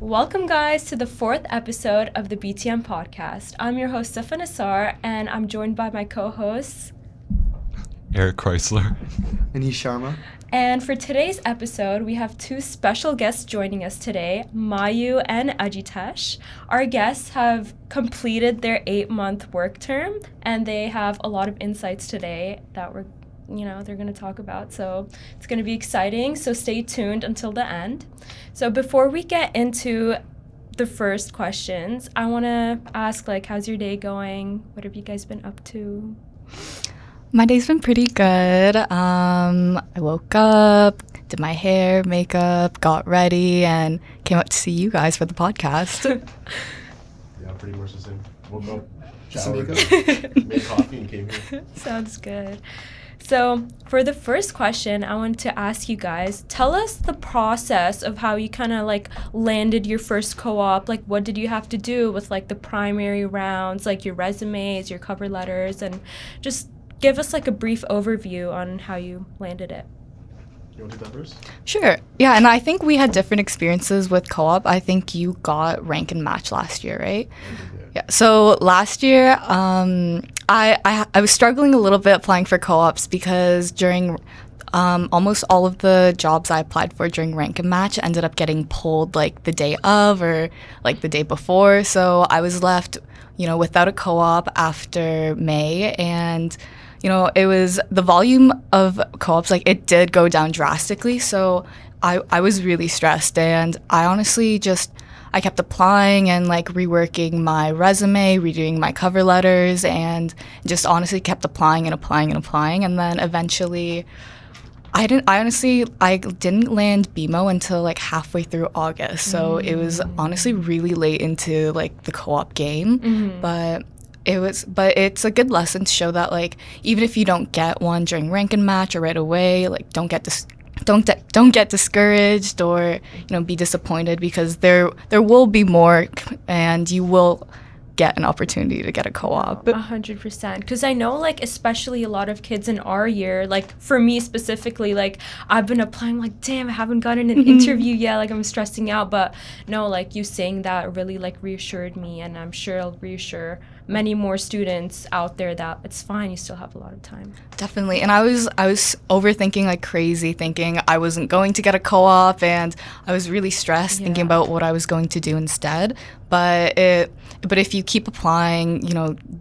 Welcome, guys, to the 4th episode of the BTM Podcast. I'm your host, Safa Nassar, and I'm joined by my co-hosts, Eric Chrysler, Anish Sharma. And for today's episode, we have two special guests joining us today, Mayu and Ajitesh. Our guests have completed their 8-month work term, and they have a lot of insights today that they're going to talk about. So it's going to be exciting. So stay tuned until the end. So before we get into the first questions, I want to ask, how's your day going? What have you guys been up to? My day's been pretty good. I woke up, did my hair, makeup, got ready, and came out to see you guys for the podcast. Yeah, pretty much the same. Woke up, Showered, made coffee, and came here. Sounds good. So for the first question, I want to ask you guys, tell us the process of how you kind of landed your first co-op. What did you have to do with the primary rounds, your resumes, your cover letters, and just give us a brief overview on how you landed it. You want to take that first? Sure. Yeah, and I think we had different experiences with co-op. I think you got rank and match last year, right? Yeah. So last year, I was struggling a little bit applying for co-ops because during almost all of the jobs I applied for during rank and match ended up getting pulled the day of or the day before. So I was left, without a co-op after May, and it was the volume of co-ops, it did go down drastically. So I was really stressed, and I honestly I kept applying and reworking my resume, redoing my cover letters, and just honestly kept applying and applying and applying. And then eventually I didn't land BMO until halfway through August. So it was honestly really late into the co-op game. Mm-hmm. But it's a good lesson to show that even if you don't get one during rank and match or right away, don't get discouraged or be disappointed, because there will be more and you will get an opportunity to get a co-op. 100%. Because I know especially a lot of kids in our year, for me specifically, I've been applying, damn, I haven't gotten an interview yet, I'm stressing out. But no, you saying that really reassured me, and I'm sure it'll reassure many more students out there that it's fine, you still have a lot of time. Definitely. And I was overthinking like crazy, thinking I wasn't going to get a co-op, and I was really stressed thinking about what I was going to do instead. But if you keep applying,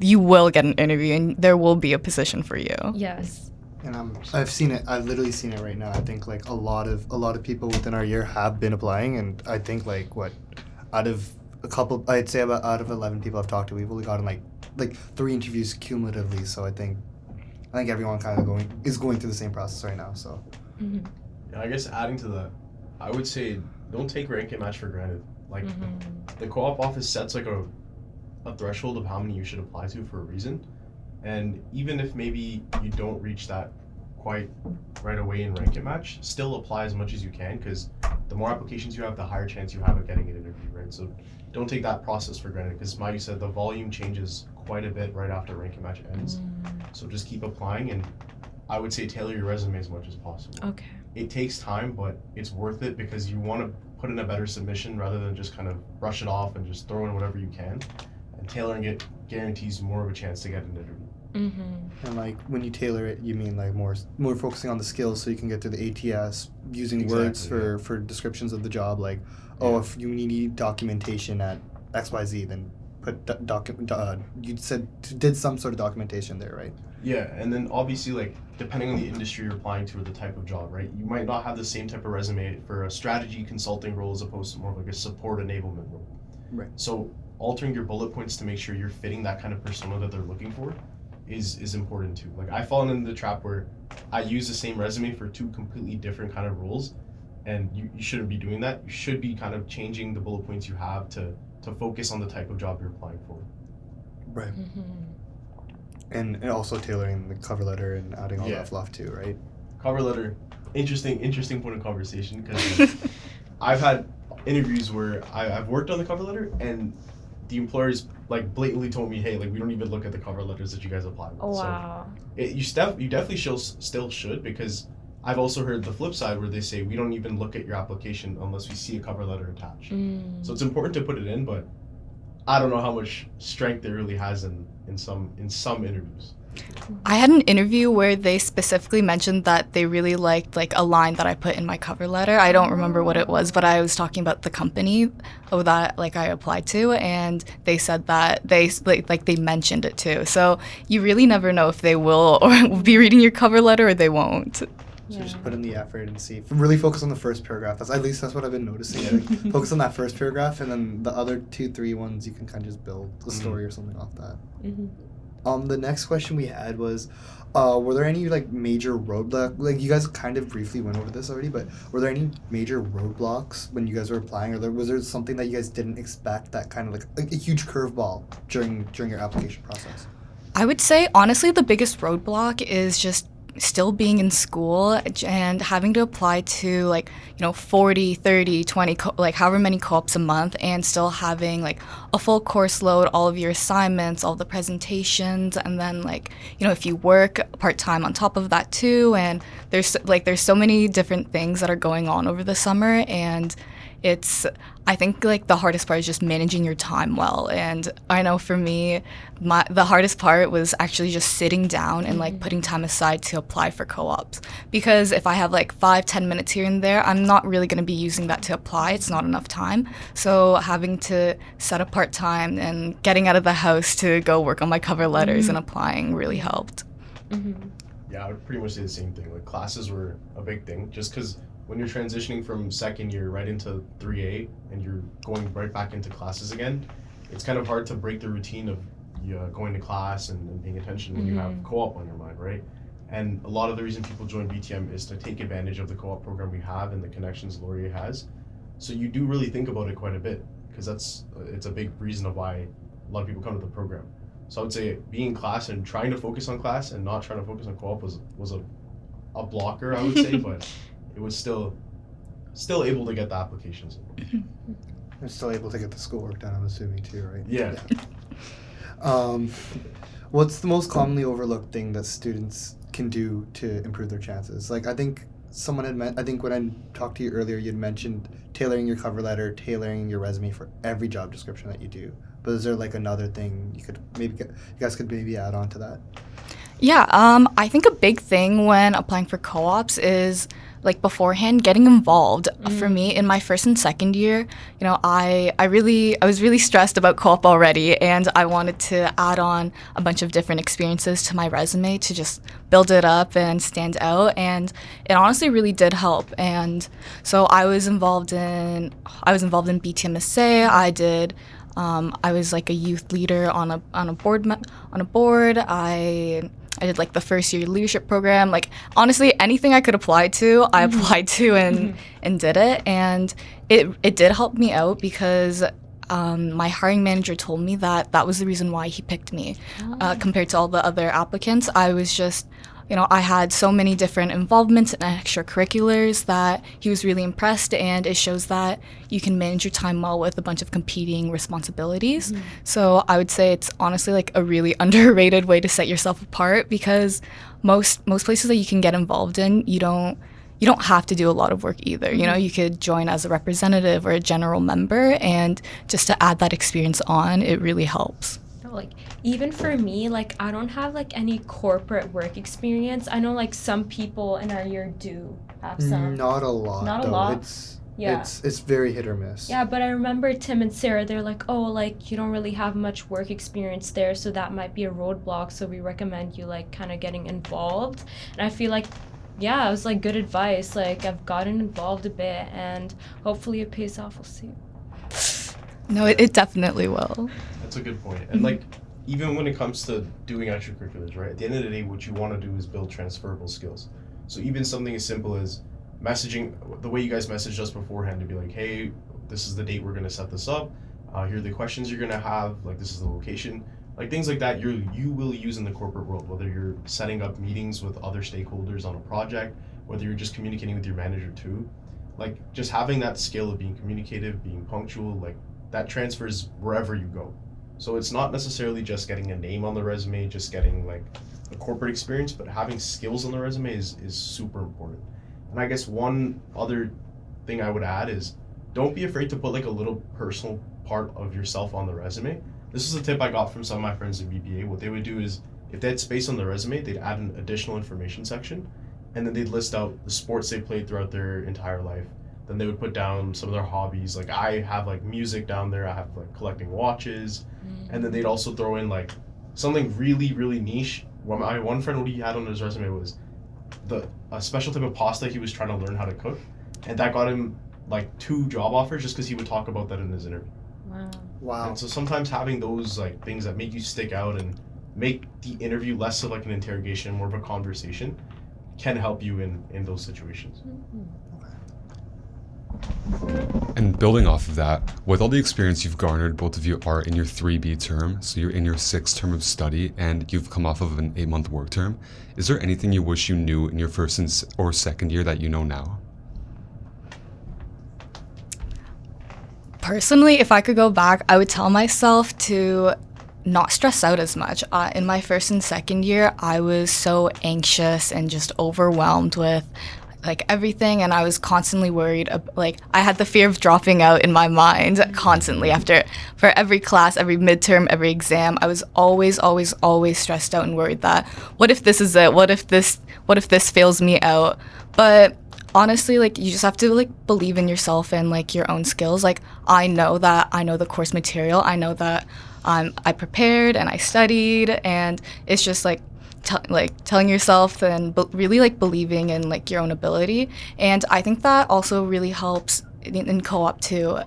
you will get an interview and there will be a position for you. Yes. And I've seen it. I've literally seen it right now. I think a lot of people within our year have been applying, and I think out of 11 people I've talked to, we've only gotten 3 interviews cumulatively. So I think everyone kind of is going through the same process right now. So yeah, I guess adding to that, I would say don't take rank and match for granted. The co-op office sets a threshold of how many you should apply to for a reason, and even if maybe you don't reach that quite right away in rank and match, still apply as much as you can, because the more applications you have, the higher chance you have of getting an interview, right? So don't take that process for granted, because Mayu said the volume changes quite a bit right after rank and match ends. So just keep applying, and I would say tailor your resume as much as possible. Okay. It takes time, but it's worth it, because you want to put in a better submission rather than just kind of brush it off and just throw in whatever you can. And tailoring it guarantees more of a chance to get an interview. Mm-hmm. And when you tailor it, you mean more focusing on the skills, so you can get to the ATS, using words for descriptions of the job, if you need documentation at XYZ, then put you did some sort of documentation there, right? Yeah, and then obviously depending on the industry you're applying to or the type of job, right? You might not have the same type of resume for a strategy consulting role as opposed to more of a support enablement role. Right. So altering your bullet points to make sure you're fitting that kind of persona that they're looking for is important too. I've fallen into the trap where I use the same resume for 2 completely different kind of roles, and you shouldn't be doing that. You should be kind of changing the bullet points you have to focus on the type of job you're applying for. Right. And also tailoring the cover letter and adding all that fluff too, right? Cover letter, interesting point of conversation, because I've had interviews where I've worked on the cover letter, and the employers blatantly told me, hey, we don't even look at the cover letters that you guys apply with. Oh, wow. So you definitely still should, because I've also heard the flip side where they say we don't even look at your application unless we see a cover letter attached. So it's important to put it in, but I don't know how much strength it really has in some interviews. I had an interview where they specifically mentioned that they really liked like a line that I put in my cover letter. I don't remember what it was, but I was talking about the company that like I applied to, and they said that they like they mentioned it too. So you really never know if they will or be reading your cover letter or they won't. So just put in the effort and see. Really focus on the first paragraph. That's what I've been noticing. Like, focus on that first paragraph, and then the other 2-3 ones you can kind of just build a story or something off that. The next question we had was, were there any like major roadblock? Like you guys kind of briefly went over this already, but were there any major roadblocks when you guys were applying, or was there something that you guys didn't expect that kind of like a huge curveball during your application process? I would say honestly the biggest roadblock is just still being in school and having to apply to 40, 30, 20 like however many co-ops a month, and still having like a full course load, all of your assignments, all the presentations, and then if you work part-time on top of that too, and there's so many different things that are going on over the summer, and I think the hardest part is just managing your time well. And I know for me, the hardest part was actually just sitting down and putting time aside to apply for co-ops. Because if I have 5-10 minutes here and there, I'm not really going to be using that to apply. It's not enough time. So having to set apart time and getting out of the house to go work on my cover letters and applying really helped. Yeah, I would pretty much say the same thing. Classes were a big thing, just because when you're transitioning from second year right into 3A and you're going right back into classes again, it's kind of hard to break the routine of going to class and paying attention when you have co-op on your mind, right? And a lot of the reason people join BTM is to take advantage of the co-op program we have and the connections Laurier has. So you do really think about it quite a bit, because it's a big reason of why a lot of people come to the program. So I would say being in class and trying to focus on class and not trying to focus on co-op was a blocker, I would say, but it was still able to get the applications. I'm still able to get the schoolwork done, I'm assuming, too, right? Yeah. What's the most commonly overlooked thing that students can do to improve their chances? I think I think when I talked to you earlier, you'd mentioned tailoring your cover letter, tailoring your resume for every job description that you do. But is there another thing you guys could maybe add on to that? Yeah, I think a big thing when applying for co-ops is beforehand getting involved. For me, in my first and second year, I was really stressed about co-op already, and I wanted to add on a bunch of different experiences to my resume to just build it up and stand out, and it honestly really did help. And so I was involved in BTM SA. I was a youth leader on a board. I did the first year leadership program. Honestly, anything I could apply to, I applied to and did it. And it did help me out, because my hiring manager told me that was the reason why he picked me. Compared to all the other applicants, I was just, I had so many different involvements and extracurriculars that he was really impressed, and it shows that you can manage your time well with a bunch of competing responsibilities. So I would say it's honestly a really underrated way to set yourself apart, because most places that you can get involved in, you don't have to do a lot of work either. You could join as a representative or a general member, and just to add that experience on, it really helps. Even for me, I don't have any corporate work experience. I know some people in our year do have some. Not a lot. Not a though. lot. It's very hit or miss. Yeah, but I remember Tim and Sarah, they're you don't really have much work experience there, so that might be a roadblock, so we recommend you kind of getting involved. And I feel it was good advice. I've gotten involved a bit, and hopefully it pays off. We'll see. No, it definitely will. That's a good point. And even when it comes to doing extracurriculars, right? At the end of the day, what you want to do is build transferable skills. So even something as simple as messaging, the way you guys messaged us beforehand, to be hey, this is the date we're going to set this up. Here are the questions you're going to have. This is the location. Things like that you will use in the corporate world, whether you're setting up meetings with other stakeholders on a project, whether you're just communicating with your manager too. Just having that skill of being communicative, being punctual, that transfers wherever you go. So it's not necessarily just getting a name on the resume, just getting like a corporate experience, but having skills on the resume is super important. And I guess one other thing I would add is don't be afraid to put like a little personal part of yourself on the resume. This is a tip I got from some of my friends in BBA. What they would do is if they had space on the resume, they'd add an additional information section, and then they'd list out the sports they played throughout their entire life. Then they would put down some of their hobbies. Like I have like music down there. I have like collecting watches. And then they'd also throw in like something really, really niche. My one friend, what he had on his resume was a special type of pasta he was trying to learn how to cook. And that got him like 2 job offers just because he would talk about that in his interview. Wow. And so sometimes having those like things that make you stick out and make the interview less of like an interrogation, more of a conversation, can help you in those situations. And building off of that, with all the experience you've garnered, both of you are in your 3B term, so you're in your 6th term of study, and you've come off of an 8-month work term. Is there anything you wish you knew in your first or second year that you know now? Personally, if I could go back, I would tell myself to not stress out as much. In my first and second year, I was so anxious and just overwhelmed with like everything, and I was constantly worried. Like I had the fear of dropping out in my mind constantly for every class, every midterm, every exam. I was always stressed out and worried that what if this is it? What if this fails me out? But honestly, like you just have to like believe in yourself and like your own skills. Like I know the course material. I know that I prepared and I studied, and it's just like telling yourself and really like believing in like your own ability. And I think that also really helps in co-op too,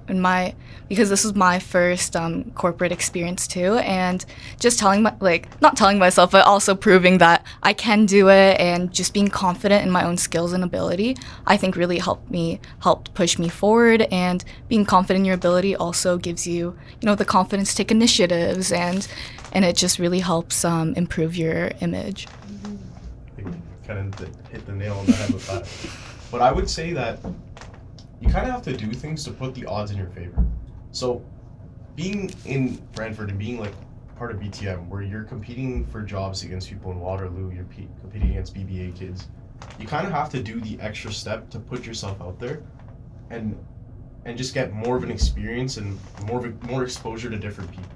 because this was my first corporate experience too, and just not telling myself, but also proving that I can do it, and just being confident in my own skills and ability, I think really helped push me forward. And being confident in your ability also gives you the confidence to take initiatives, and it just really helps improve your image. I think you kind of hit the nail on the head with that. But I would say that you kind of have to do things to put the odds in your favor. So being in Brantford and being like part of BTM, where you're competing for jobs against people in Waterloo, you're competing against BBA kids, you kind of have to do the extra step to put yourself out there and just get more of an experience and more exposure to different people.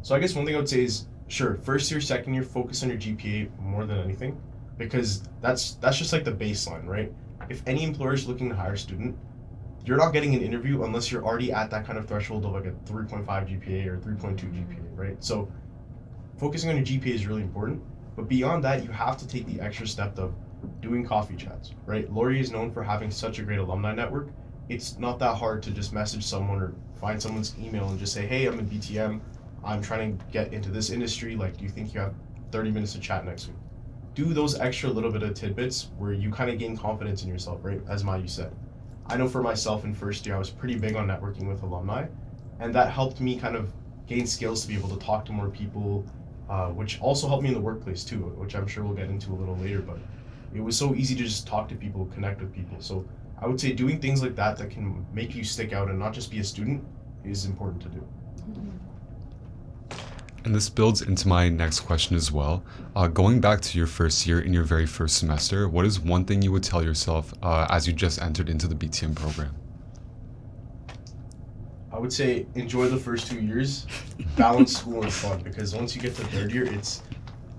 So I guess one thing I would say is, sure, first year, second year, focus on your GPA more than anything, because that's just like the baseline, right? If any employer is looking to hire a student, you're not getting an interview unless you're already at that kind of threshold of like a 3.5 GPA or 3.2 GPA, right? So focusing on your GPA is really important, but beyond that, you have to take the extra step of doing coffee chats, right? Laurier is known for having such a great alumni network. It's not that hard to just message someone or find someone's email and just say, hey, I'm in BTM, I'm trying to get into this industry, like, do you think you have 30 minutes to chat next week? Do those extra little bit of tidbits where you kind of gain confidence in yourself, right? As Mayu said. I know for myself in first year, I was pretty big on networking with alumni, and that helped me kind of gain skills to be able to talk to more people, which also helped me in the workplace too, which I'm sure we'll get into a little later, but it was so easy to just talk to people, connect with people. So I would say doing things like that can make you stick out and not just be a student is important to do. And this builds into my next question as well. Going back to your first year in your very first semester, what is one thing you would tell yourself as you just entered into the BTM program? I would say enjoy the first 2 years, balance school and fun, because once you get to third year,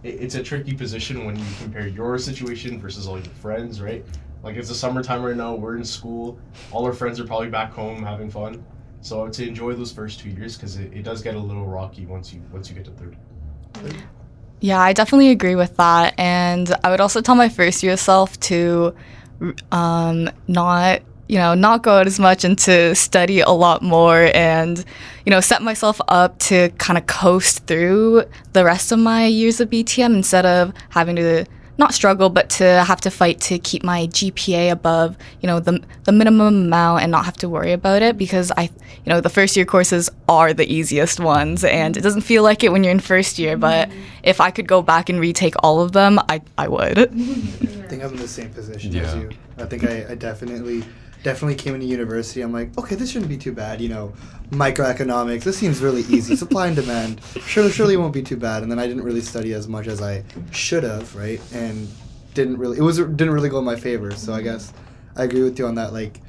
it's a tricky position when you compare your situation versus all your friends, right? Like it's the summertime right now, we're in school, all our friends are probably back home having fun. So I would say enjoy those first 2 years, because it does get a little rocky once you get to third. Yeah, I definitely agree with that. And I would also tell my first year self to not go out as much and to study a lot more, and set myself up to kind of coast through the rest of my years of BTM instead of having to not struggle, but to have to fight to keep my GPA above, the minimum amount and not have to worry about it, because the first year courses are the easiest ones, and it doesn't feel like it when you're in first year, but if I could go back and retake all of them, I would. I think I'm in the same position as you. I think I definitely definitely came into university. I'm like, okay, this shouldn't be too bad. You know, microeconomics. This seems really easy. Supply and demand. Surely won't be too bad. And then I didn't really study as much as I should have, right? And didn't really go in my favor. So I guess I agree with you on that. Like,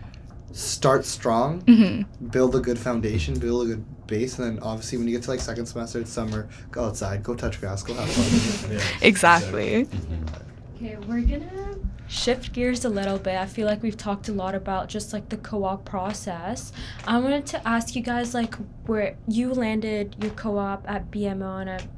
start strong, build a good foundation, build a good base, and then obviously when you get to like second semester, it's summer, go outside, go touch grass, go have fun. Yeah, Exactly. Okay, we're gonna shift gears a little bit. I feel like we've talked a lot about just like the co-op process. I wanted to ask you guys like where you landed your co-op at BMO and at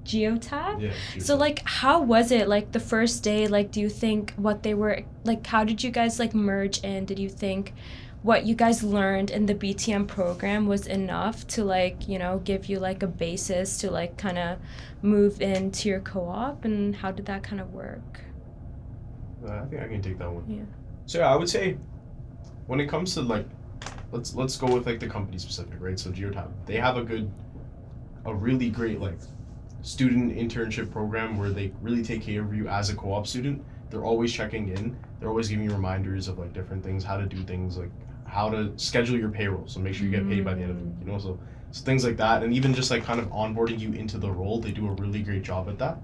Geotab. Yeah. So like how was it like the first day? Like do you think what they were like how did you guys like merge in? Did you think what you guys learned in the BTM program was enough to like, you know, give you like a basis to like kind of move into your co-op, and how did that kind of work? I think I can take that one. Yeah. So yeah, I would say when it comes to like, let's go with like the company specific, right? So Geotab, they have a really great like student internship program where they really take care of you as a co-op student. They're always checking in. They're always giving you reminders of like different things, how to do things, like how to schedule your payroll. So make sure you get paid by the end of the week, you know? So things like that. And even just like kind of onboarding you into the role, they do a really great job at that.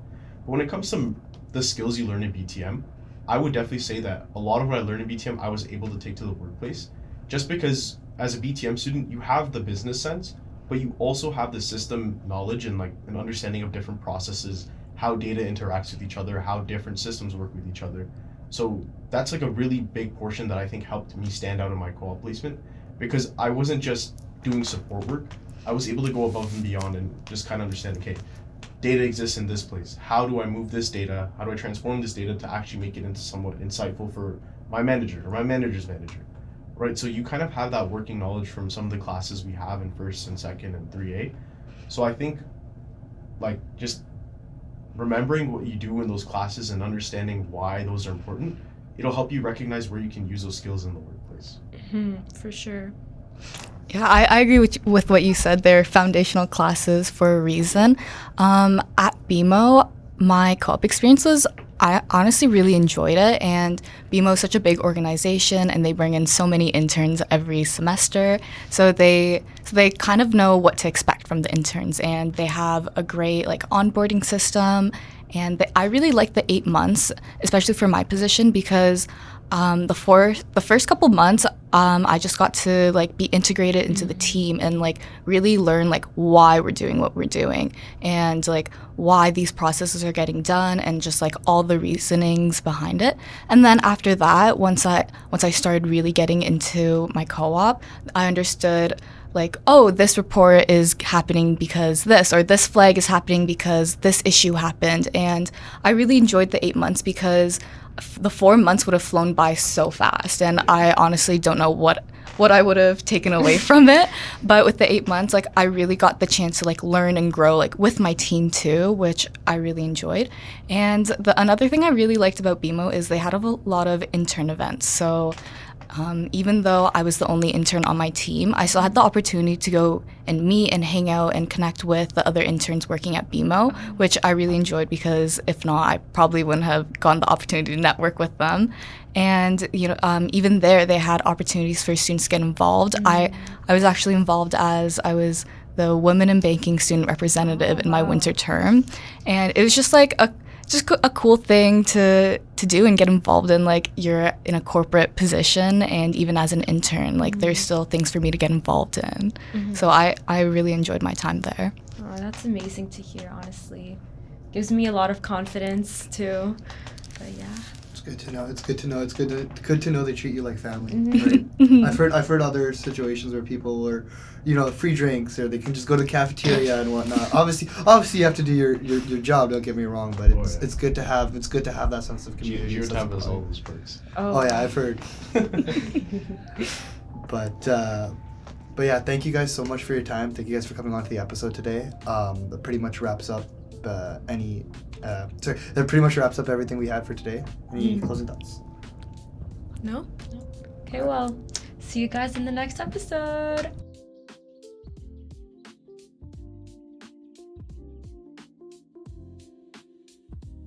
But when it comes to the skills you learn in BTM, I would definitely say that a lot of what I learned in BTM, I was able to take to the workplace. Just because as a BTM student, you have the business sense, but you also have the system knowledge and like an understanding of different processes, how data interacts with each other, how different systems work with each other. So that's like a really big portion that I think helped me stand out in my co-op placement, because I wasn't just doing support work. I was able to go above and beyond and just kind of understand, okay, data exists in this place. How do I move this data? How do I transform this data to actually make it into somewhat insightful for my manager or my manager's manager? Right, so you kind of have that working knowledge from some of the classes we have in first and second and 3A. So I think like just remembering what you do in those classes and understanding why those are important, it'll help you recognize where you can use those skills in the workplace. For sure. Yeah, I agree with what you said. They're foundational classes for a reason. At BMO, my co-op experience was, I honestly really enjoyed it, and BMO is such a big organization and they bring in so many interns every semester, so they kind of know what to expect from the interns, and they have a great like onboarding system, and I really like the 8 months, especially for my position, because the first couple months, I just got to like be integrated into the team and like really learn like why we're doing what we're doing and like why these processes are getting done and just like all the reasonings behind it. And then after that, once I started really getting into my co-op, I understood like, oh, this report is happening because this, or this flag is happening because this issue happened. And I really enjoyed the 8 months because the 4 months would have flown by so fast, and I honestly don't know what I would have taken away from it. But with the 8 months, like I really got the chance to like learn and grow like with my team too, which I really enjoyed. And another thing I really liked about BMO is they had a lot of intern events. So even though I was the only intern on my team, I still had the opportunity to go and meet and hang out and connect with the other interns working at BMO, which I really enjoyed, because if not, I probably wouldn't have gotten the opportunity to network with them. And even there, they had opportunities for students to get involved. I was actually involved as I was the Women in Banking student representative in my winter term, and it was just like a cool thing to do and get involved in. Like you're in a corporate position, and even as an intern, like there's still things for me to get involved in. So I really enjoyed my time there. Oh, that's amazing to hear, honestly. Gives me a lot of confidence too. But yeah. It's good to know. It's good to know they treat you like family. Right? I've heard other situations where people are, free drinks, or they can just go to the cafeteria and whatnot. Obviously you have to do your job. Don't get me wrong, but it's good to have that sense of community. You have those all those perks. Oh yeah, I've heard. But yeah, thank you guys so much for your time. Thank you guys for coming on to the episode today. That pretty much wraps up that pretty much wraps up everything we had for today. Any closing thoughts? No? Okay, well, see you guys in the next episode.